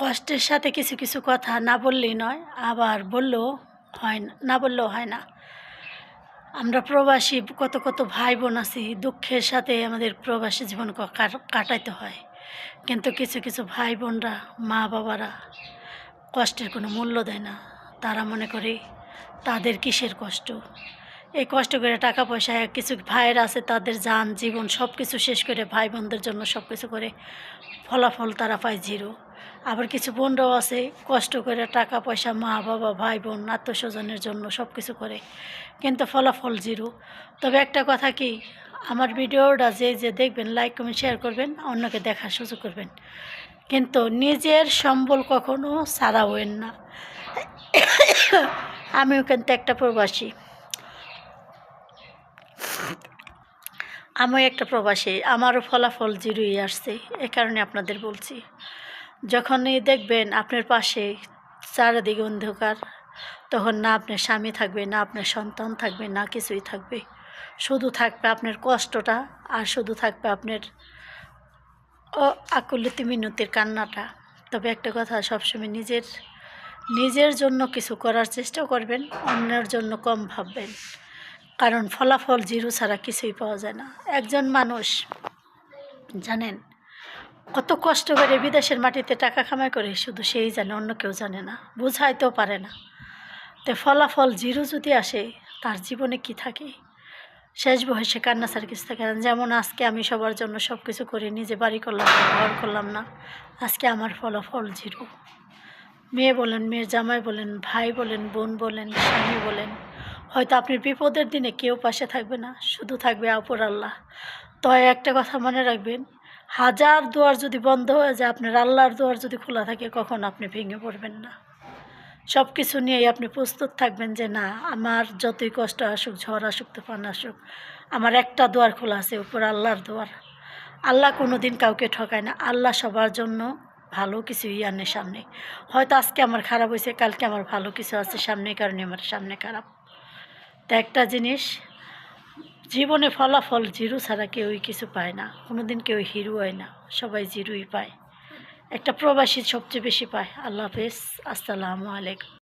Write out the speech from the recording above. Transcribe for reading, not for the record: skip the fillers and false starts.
কষ্টের সাথে কিছু কিছু কথা না বললেই নয়, আবার বললেও হয় না, না বললেও হয় না। আমরা প্রবাসী কত কত ভাই বোন আছি, দুঃখের সাথে আমাদের প্রবাসী জীবন কাটাইতে হয়। কিন্তু কিছু কিছু ভাই বোনরা, মা বাবারা কষ্টের কোনো মূল্য দেয় না। তারা মনে করে তাদের কিসের কষ্ট। এই কষ্ট করে টাকা পয়সা, কিছু ভাইয়েরা আছে তাদের জান জীবন সব কিছু শেষ করে ভাই বোনদের জন্য সব কিছু করে, ফলাফল তারা পায় জিরো। আবার কিছু বোনরাও আছে কষ্ট করে টাকা পয়সা, মা বাবা ভাই বোন আত্মস্বজনের জন্য সব কিছু করে, কিন্তু ফলাফল জিরো। তবে একটা কথা কি, আমার ভিডিওটা যে দেখবেন, লাইক কমেন্ট শেয়ার করবেন, অন্যকে দেখার সুযোগ করবেন, কিন্তু নিজের সম্বল কখনো ছাড়াবেন না। আমিও কিন্তু একটা প্রবাসী, আমারও ফলাফল জিরোই আসছে। এ কারণে আপনাদের বলছি, যখনই দেখবেন আপনার পাশে চারিদিকে অন্ধকার, তখন না আপনার স্বামী থাকবে, না আপনার সন্তান থাকবে, না কিছুই থাকবে। শুধু থাকবে আপনার কষ্টটা, আর শুধু থাকবে আপনার আকুলিতি মিনতির কান্নাটা। তবে একটা কথা, সবসময় নিজের জন্য কিছু করার চেষ্টা করবেন, অন্যের জন্য কম ভাববেন, কারণ ফলাফল জিরো ছাড়া কিছুই পাওয়া যায় না। একজন মানুষ জানেন কত কষ্ট করে বিদেশের মাটিতে টাকা কামাই করে, শুধু সেই জানে, অন্য কেউ জানে না, বোঝাইতেও পারে না। তো ফলাফল জিরো যদি আসে, তার জীবনে কি থাকে? শেষ বয়সে কান্না ছাড়া কিছু থাকে না। যেমন আজকে আমি সবার জন্য সব কিছু করে নিজে বাড়ি করলাম না, ঘর করলাম না, আজকে আমার ফলাফল জিরো। মেয়ে বলেন, মেয়ের জামাই বলেন, ভাই বলেন, বোন বলেন, স্বামী বলেন, হয়তো আপনার বিপদের দিনে কেউ পাশে থাকবে না, শুধু থাকবে অপর আল্লাহ। তো একটা কথা মনে রাখবেন, হাজার দুয়ার যদি বন্ধ হয়ে যায়, আপনার আল্লাহর দুয়ার যদি খোলা থাকে, কখন আপনি ভেঙে পড়বেন না। সব কিছু নিয়েই আপনি প্রস্তুত থাকবেন যে না, আমার যতই কষ্ট আসুক, ঝড় আসুক, তুফান আসুক, আমার একটা দুয়ার খোলা আছে, উপর আল্লাহর দুয়ার। আল্লাহ কোনো দিন কাউকে ঠকায় না। আল্লাহ সবার জন্য ভালো কিছুই আনে সামনে। হয়তো আজকে আমার খারাপ হয়েছে, কালকে আমার ভালো কিছু আছে সামনে, কারণে আমার সামনে খারাপ। তা একটা জিনিস, জীবনে ফলাফল জিরো ছাড়া কেউই কিছু পায় না। কোনো দিন কেউ হিরো হয় না, সবাই জিরোই পায়। একটা প্রবাসী সবচেয়ে বেশি পায়। আল্লাহ হাফেজ, আসসালামু আলাইকুম।